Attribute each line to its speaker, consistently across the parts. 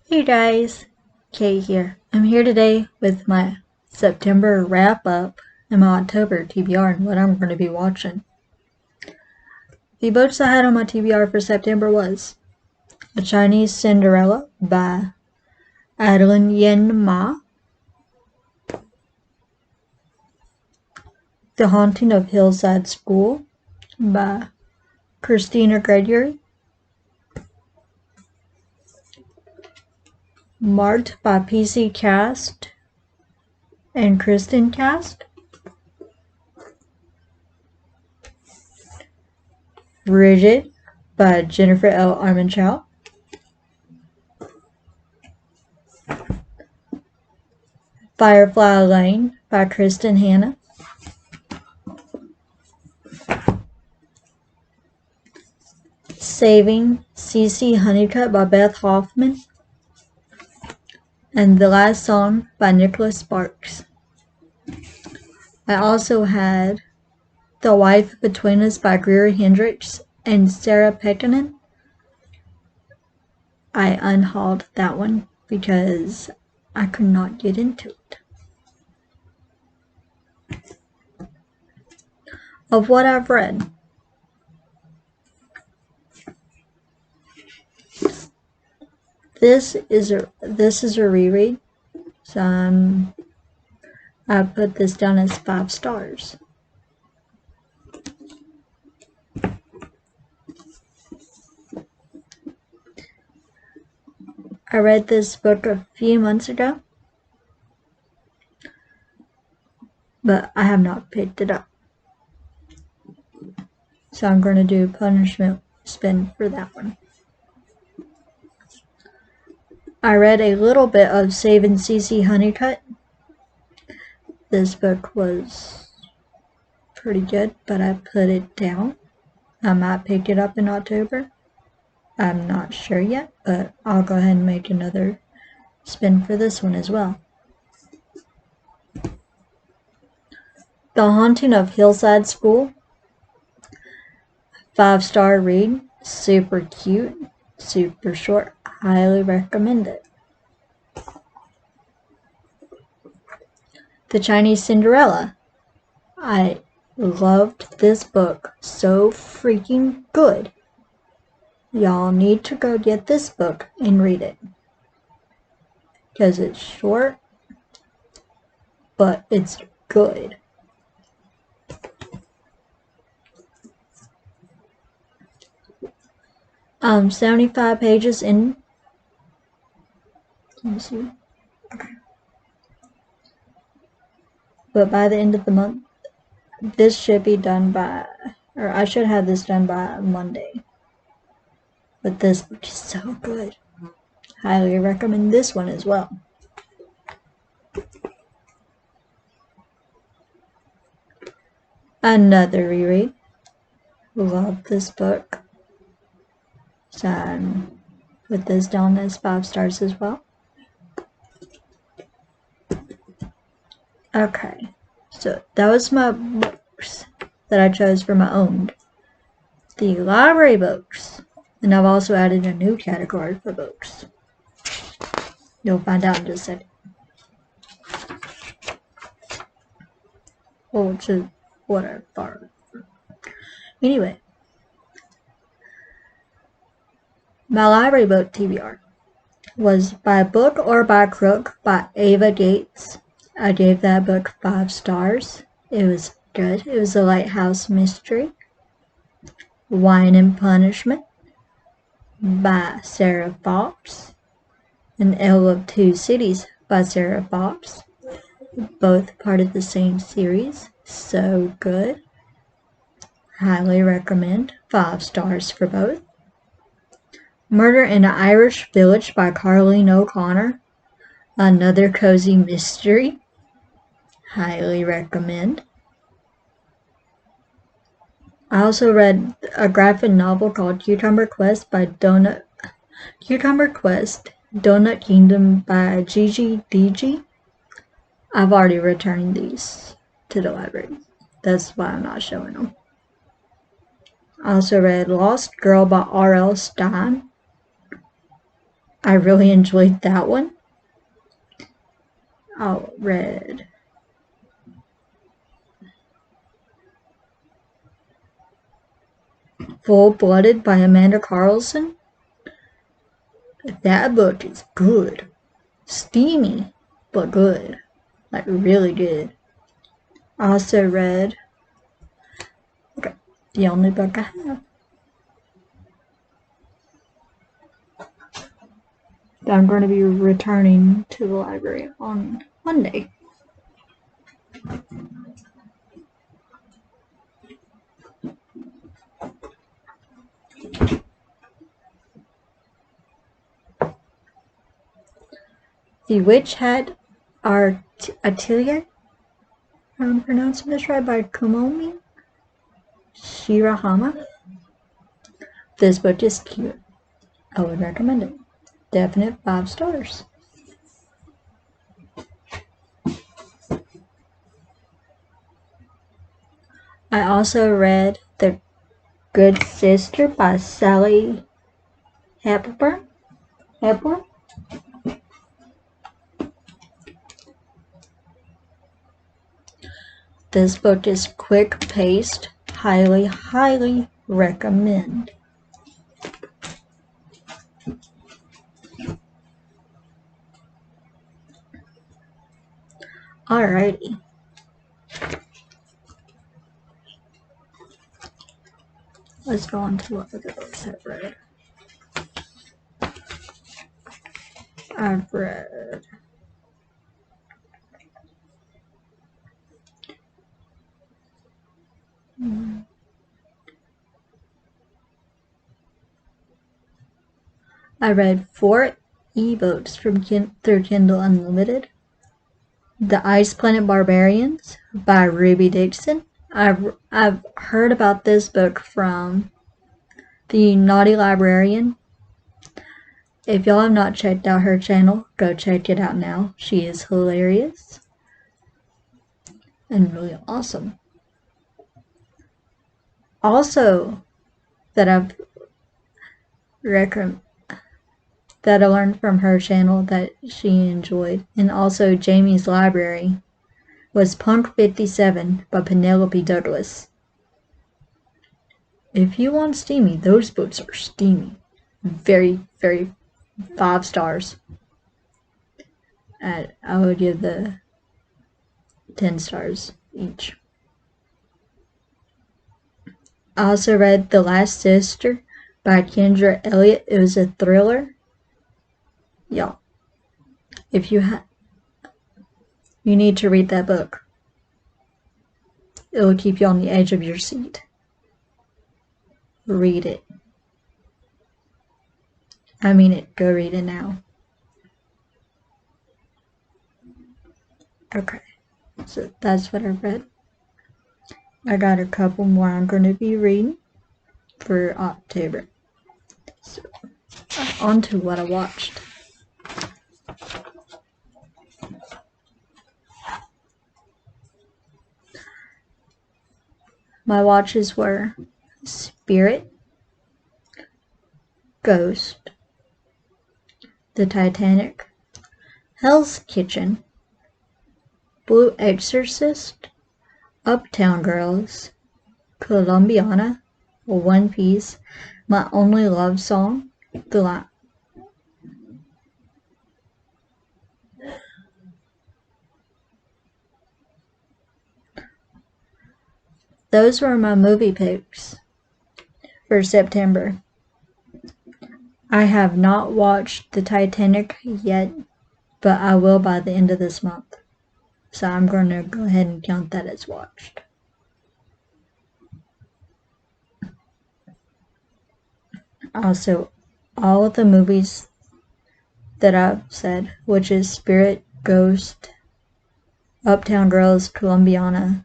Speaker 1: Hey guys, Kate here. I'm here today with my September wrap-up and my October TBR and what I'm going to be watching. The books I had on my TBR for September was A Chinese Cinderella by Adeline Yen Ma, The Haunting of Hillside School by Christina Gregory, Marked by PC Cast and Kristen Cast, Rigid by Jennifer L. Armentrout, Firefly Lane by Kristen Hanna, Saving CC Honeycutt by Beth Hoffman, and The Last Song by Nicholas Sparks. I also had The Wife Between Us by Greer Hendricks and Sarah Pekkanen. I unhauled that one because I could not get into it. Of what I've read, this is a reread, so I put this down as 5 stars. I read this book a few months ago, but I have not picked it up. So I'm going to do punishment spin for that one. I read a little bit of Saving CC Honeycutt. This book was pretty good, but I put it down. I might pick it up in October. I'm not sure yet, but I'll go ahead and make another spin for this one as well. The Haunting of Hillside School. 5-star read. Super cute. Super short. Highly recommend it. The Chinese Cinderella. I loved this book. So freaking good. Y'all need to go get this book and read it. Because it's short, but it's good. 75 pages in. Let me see. Okay. But by the end of the month, this should be done by, or I should have this done by Monday. But this book is so good. Highly recommend this one as well. Another reread. Love this book. So put this down as 5 stars as well. Okay, so that was my books that I chose for my own. The library books. And I've also added a new category for books. You'll find out in just a second. Or to whatever. Anyway. My library book TBR was By Book or by Crook by Ava Gates. I gave that book 5 stars. It was good. It was a lighthouse mystery. Wine and Punishment by Sarah Fox. An Ale of Two Cities by Sarah Fox. Both part of the same series. So good. Highly recommend. 5 stars for both. Murder in an Irish Village by Carleen O'Connor. Another cozy mystery. Highly recommend. I also read a graphic novel called Cucumber Quest Donut Kingdom by Gigi DG. I've already returned these to the library. That's why I'm not showing them. I also read Lost Girl by R.L. Stein. I really enjoyed that one. I read Full-Blooded by Amanda Carlson. That book is good. Steamy, but good. Like, really good. I also read, okay, the only book I have that I'm going to be returning to the library on Monday. The Witch Hat Atelier, I'm pronouncing this right, by Kumomi Shirahama. This book is cute. I would recommend it. Definite 5 stars. I also read The Good Sister by Sally Hepburn. This book is quick-paced. Highly, highly recommend. Alrighty. Let's go on to what other books I've read. I read 4 ebooks through Kindle Unlimited. The Ice Planet Barbarians by Ruby Dixon. I've heard about this book from the Naughty Librarian. If y'all have not checked out her channel, go check it out now. She is hilarious and really awesome. Also, that I learned from her channel that she enjoyed, and also Jamie's Library, was Punk 57 by Penelope Douglas. If you want steamy, those books are steamy. Very, very 5 stars. And I would give the 10 stars each. I also read The Last Sister by Kendra Elliott. It was a thriller. Y'all, if you need to read that book. It will keep you on the edge of your seat. Read it. I mean it. Go read it now. Okay. So that's what I read. I got a couple more I'm going to be reading for October. So, on to what I watched. My watches were Spirit, Ghost, The Titanic, Hell's Kitchen, Blue Exorcist, Uptown Girls, Colombiana, One Piece, My Only Love Song, Those were my movie picks for September. I have not watched The Titanic yet, but I will by the end of this month. So I'm going to go ahead and count that as watched. Also, all of the movies that I've said, which is Spirit, Ghost, Uptown Girls, Colombiana,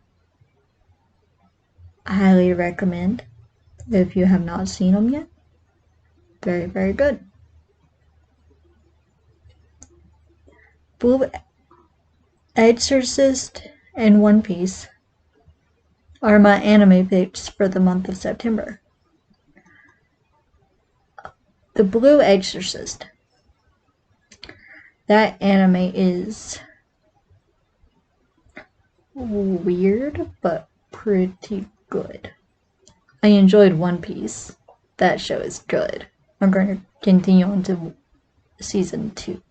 Speaker 1: I highly recommend if you have not seen them yet. Very, very good. Blue Exorcist and One Piece are my anime picks for the month of September. The Blue Exorcist. That anime is weird, but pretty good. I enjoyed One Piece. That show is good. I'm going to continue on to season 2.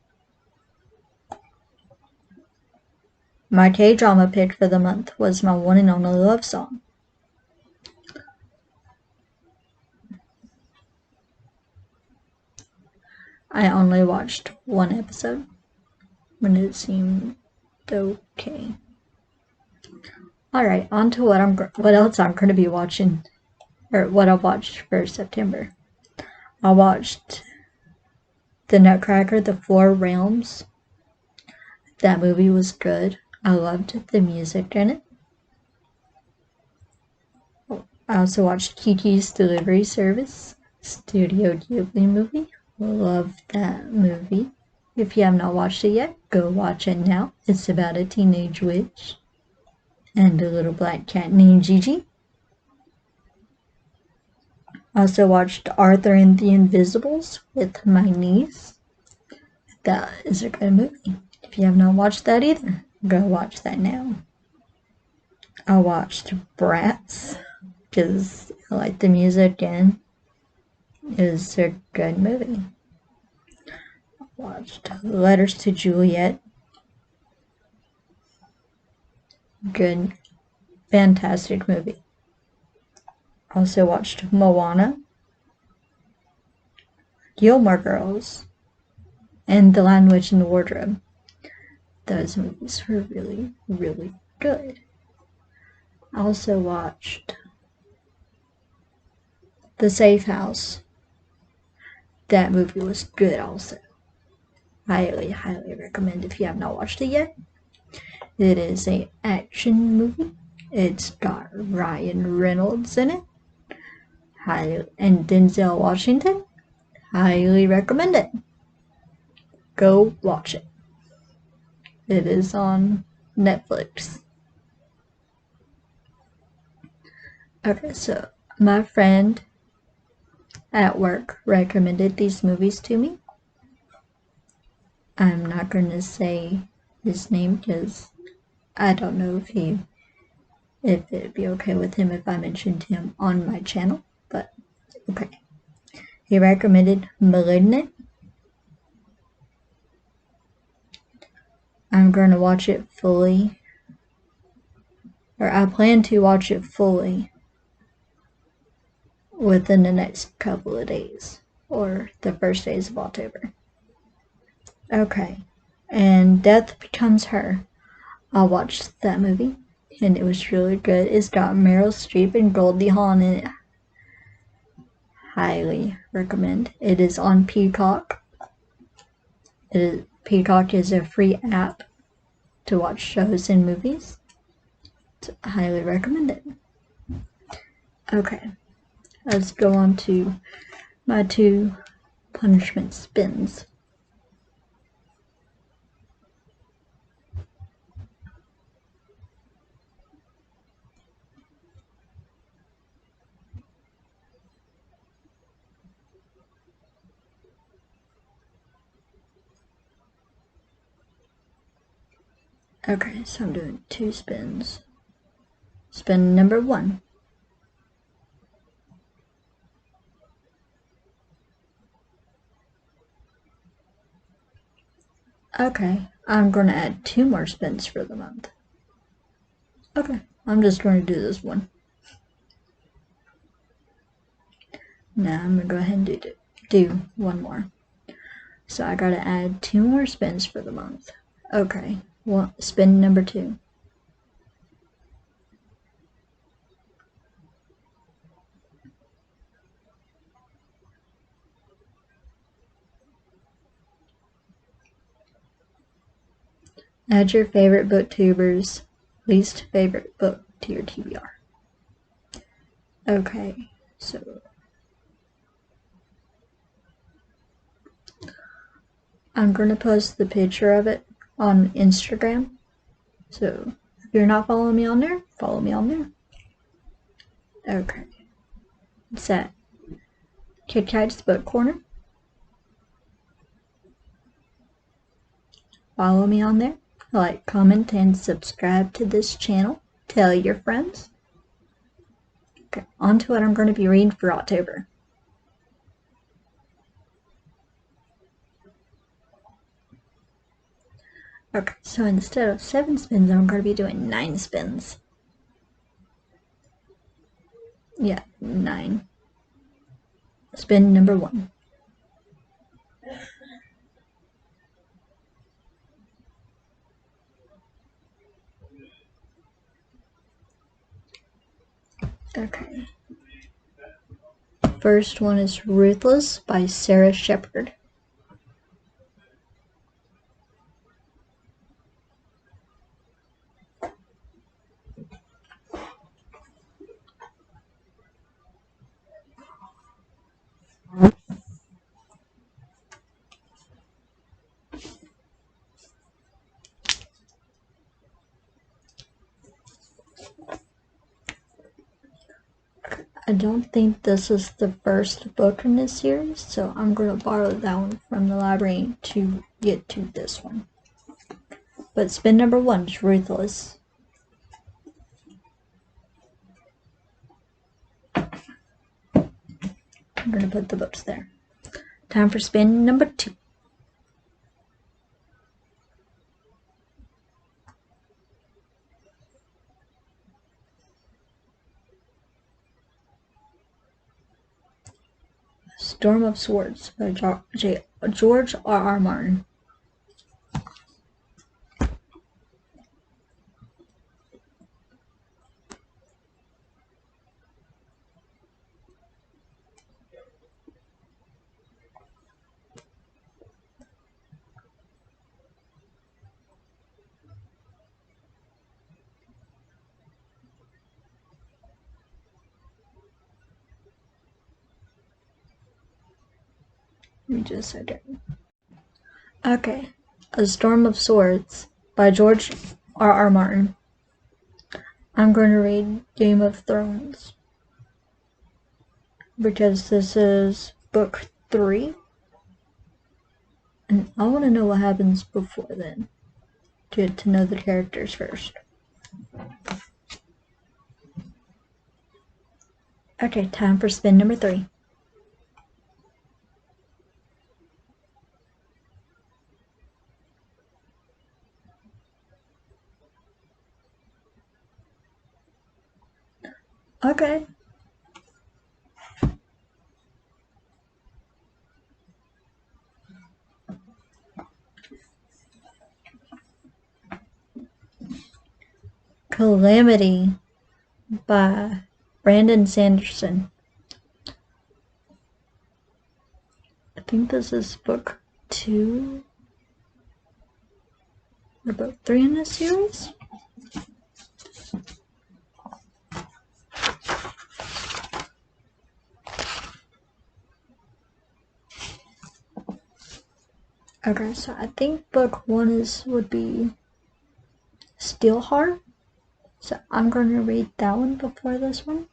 Speaker 1: My K-drama pick for the month was my one and only love song. I only watched one episode when it seemed okay. Alright, on to what else I'm going to be watching, or what I watched for September. I watched The Nutcracker, The Four Realms. That movie was good. I loved the music in it. I also watched Kiki's Delivery Service, Studio Ghibli movie. Love that movie. If you have not watched it yet, go watch it now. It's about a teenage witch and a little black cat named Gigi. I also watched Arthur and the Invisibles with my niece. That is a good movie. If you have not watched that either, go watch that now. I watched Bratz because I like the music and it was a good movie. I watched Letters to Juliet. Good, fantastic movie. Also watched Moana, Gilmore Girls, and The Lion, Witch, and the Wardrobe. Those movies were really, really good. I also watched The Safe House. That movie was good also. Highly, highly recommend if you have not watched it yet. It is an action movie. It's got Ryan Reynolds in it. And Denzel Washington. Highly recommend it. Go watch it. It is on Netflix. Okay, so my friend at work recommended these movies to me. I'm not going to say his name because I don't know if it'd be okay with him if I mentioned him on my channel, but okay. He recommended Malignant. I'm going to watch it fully, or I plan to watch it fully within the next couple of days, or the first days of October. Okay, and Death Becomes Her. I watched that movie, and it was really good. It's got Meryl Streep and Goldie Hawn in it. Highly recommend. It is on Peacock. Peacock is a free app to watch shows and movies. So I highly recommend it. Okay, let's go on to my 2 punishment spins. Okay, so I'm doing 2 spins. Spin number 1. Okay, I'm going to add 2 more spins for the month. Okay, I'm just going to do this one. Now I'm going to go ahead and do one more. So I got to add 2 more spins for the month. Okay, spin number 2. Add your favorite booktuber's least favorite book to your TBR. Okay, so I'm going to post the picture of it on Instagram. So if you're not following me on there, follow me on there. Okay. It's at Kit Kat's Book Corner. follow me on there. Like, comment, and subscribe to this channel. Tell your friends. Okay, on to what I'm going to be reading for October. Okay, so instead of 7 spins, I'm going to be doing 9 spins. Yeah, 9. Spin number 1. Okay. First one is Ruthless by Sarah Shepard. I don't think this is the first book in this series, so I'm going to borrow that one from the library to get to this one. But spin number 1 is Ruthless. I'm going to put the books there. Time for spin number 2. Storm of Swords by George R.R. Martin. Let me just a second. Okay, A Storm of Swords by George R.R. Martin. I'm going to read Game of Thrones because this is book 3, and I want to know what happens before then to get to know the characters first. Okay, time for spin number 3. Okay. Calamity by Brandon Sanderson. I think this is book 2 or book 3 in this series. Okay, so I think book 1 would be Steelheart. So I'm going to read that one before this one.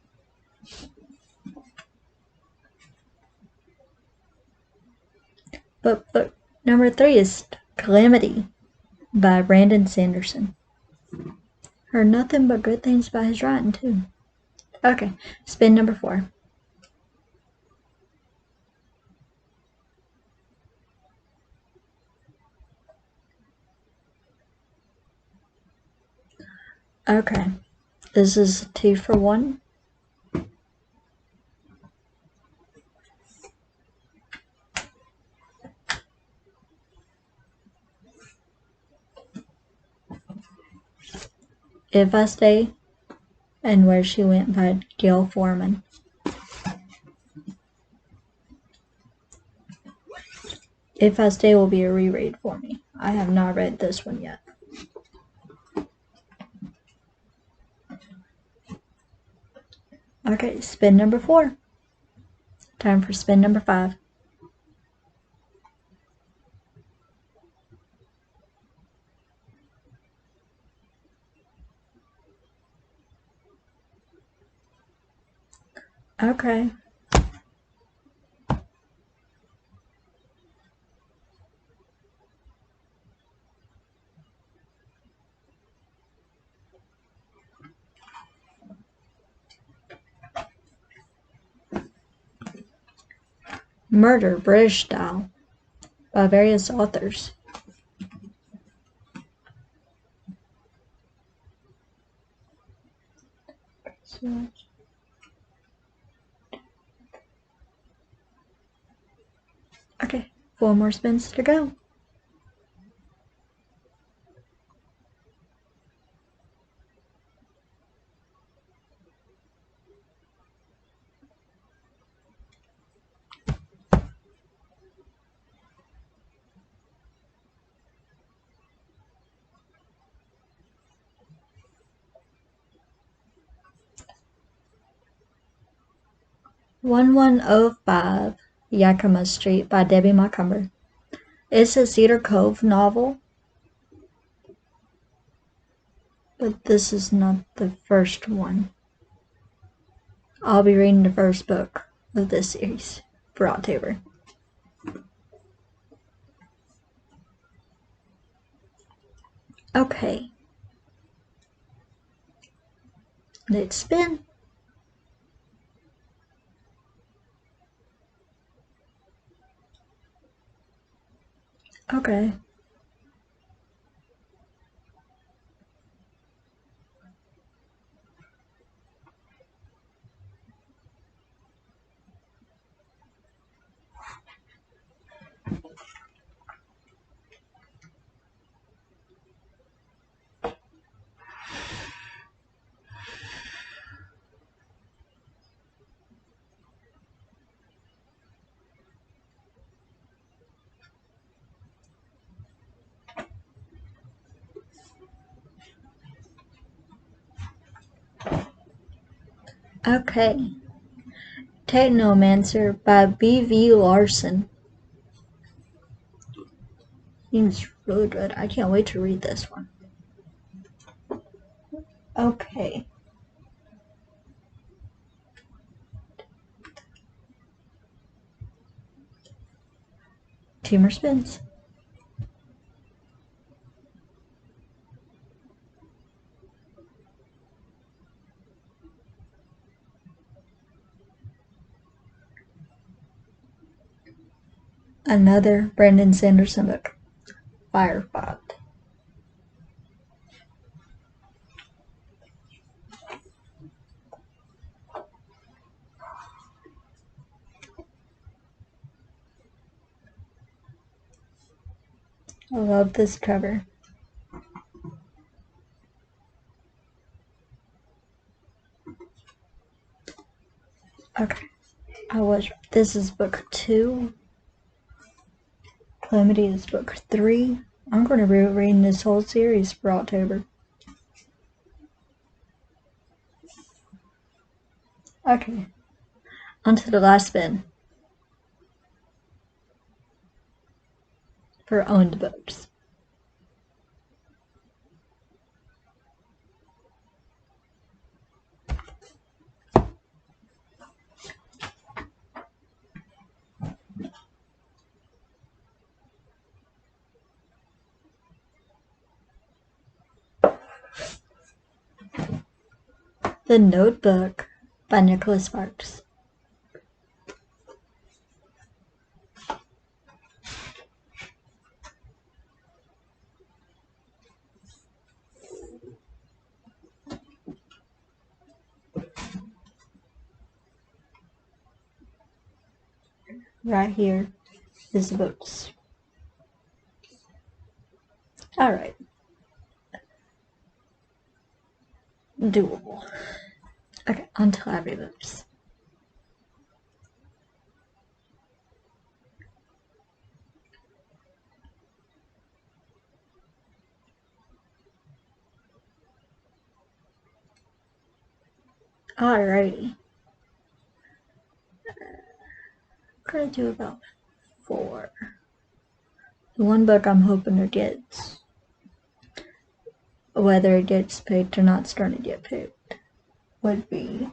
Speaker 1: But book number 3 is Calamity by Brandon Sanderson. Heard nothing but good things about his writing too. Okay, spin number 4. Okay, this is 2 for 1. If I Stay and Where She Went by Gail Foreman. If I Stay will be a reread for me. I have not read this one yet. Okay, spin number 4. Time for spin number 5. Okay. Murder, British Style, by various authors. Okay, 4 more spins to go. "1105 Yakima Street" by Debbie Montgomery. It's a Cedar Cove novel, but this is not the first one. I'll be reading the first book of this series for October. Okay. Next spin. Okay. Okay. Technomancer by B.V. Larson. Seems really good. I can't wait to read this one. Okay. Two more spins. Another Brandon Sanderson book. Firefight. I love this cover. Okay. This is book 2. Calamity is book 3. I'm going to be reading this whole series for October. Okay. On to the last spin. For owned books. The Notebook by Nicholas Sparks. Right here is the books. Alright. Doable. Okay, on to library books. Alrighty. I'm gonna do about 4. The one book I'm hoping it gets, whether it gets picked or not starting to get picked, would be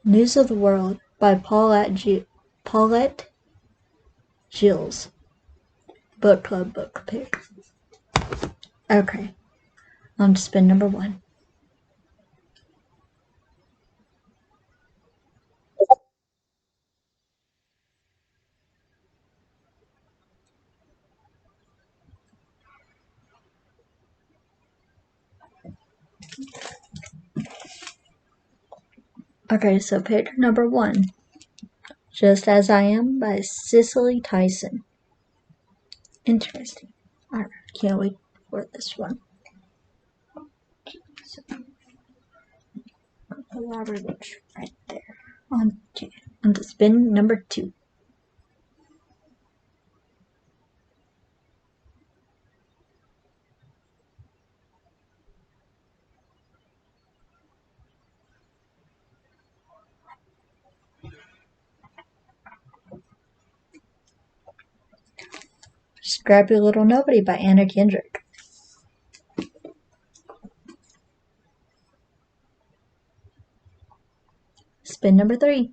Speaker 1: News of the World by Paulette Gilles. Book club book pick. Okay, On to spin number 1. Okay, so pick number 1. Just As I Am by Cicely Tyson. Interesting. Alright, can't wait for this one. So, the library books right there. On to spin number 2. Scrappy Little Nobody by Anna Kendrick. Spin number 3.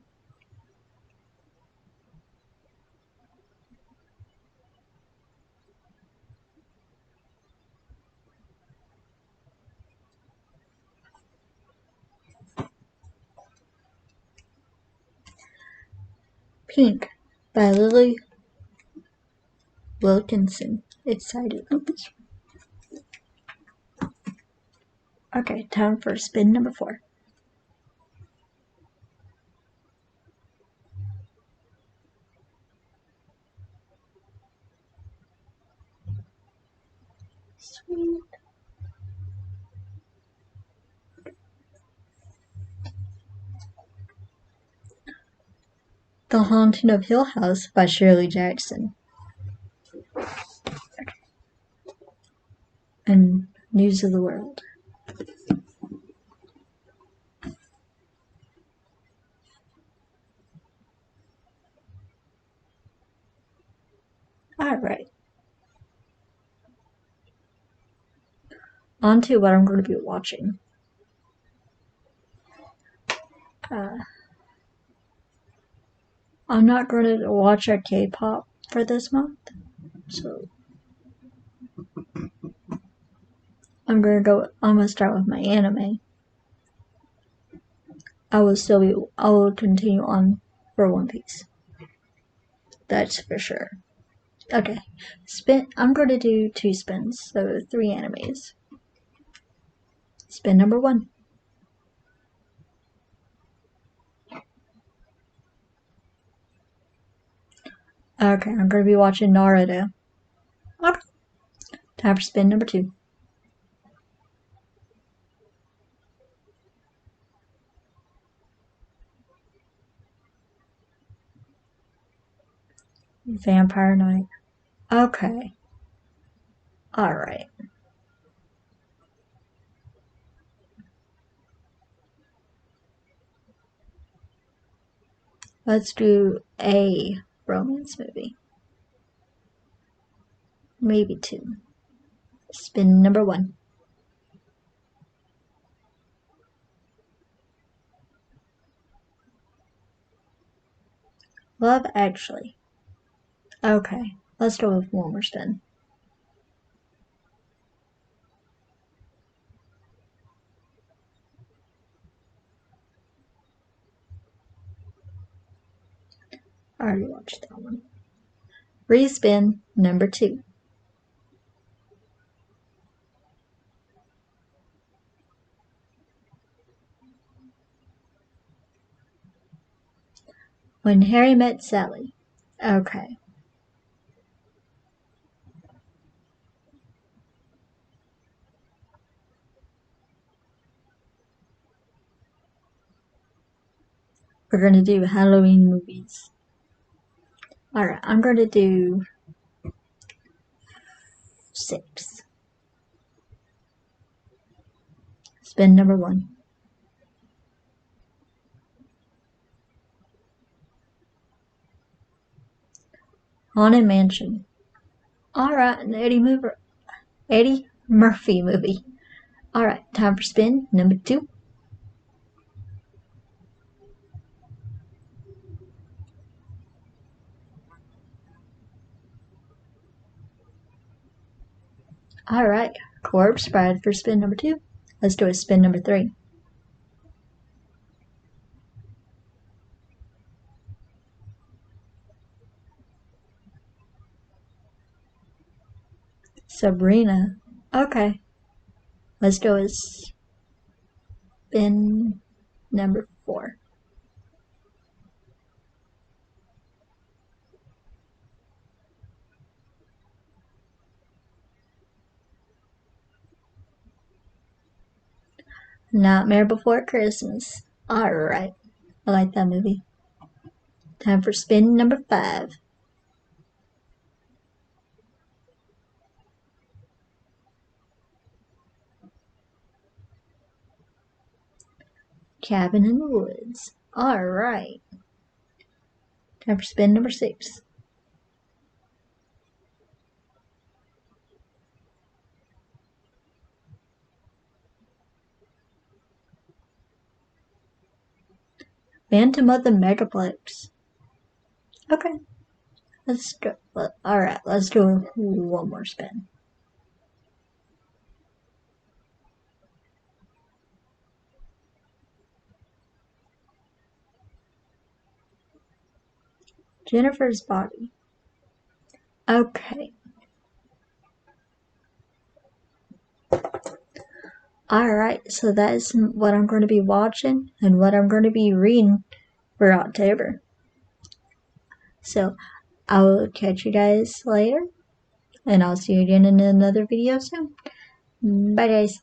Speaker 1: Pink by Lily Wilkinson. Excited about this one. Okay, time for spin number 4. Sweet. The Haunting of Hill House by Shirley Jackson. And News of the World. Alright. On to what I'm going to be watching. I'm not going to watch a K-pop for this month, so I'm gonna start with my anime. I will continue on for One Piece. That's for sure. Okay, I'm going to do 2 spins, so 3 animes. Spin number 1. Okay, I'm going to be watching Naruto. Okay. Time for spin number 2. Vampire Knight. Okay. Alright. Let's do a romance movie. Maybe 2. Spin number 1. Love Actually. Okay, let's go with one more spin. I already watched that one. Respin number 2. When Harry Met Sally. Okay. We're going to do Halloween movies. Alright, I'm going to do 6. Spin number 1. Haunted Mansion. Alright, an Eddie Murphy movie. Alright, time for spin number 2. Alright, Corpse Bride for spin number 2. Let's do a spin number 3. Sabrina. Okay. Let's do a spin number 4. Nightmare Before Christmas. Alright. I like that movie. Time for spin number 5. Cabin in the Woods. Alright. Time for spin number 6. Phantom of the Megaplex. Okay. Let's go. Alright, let's do one more spin. Jennifer's Body. Okay. Alright, so that is what I'm going to be watching and what I'm going to be reading for October. So, I will catch you guys later, and I'll see you again in another video soon. Bye guys.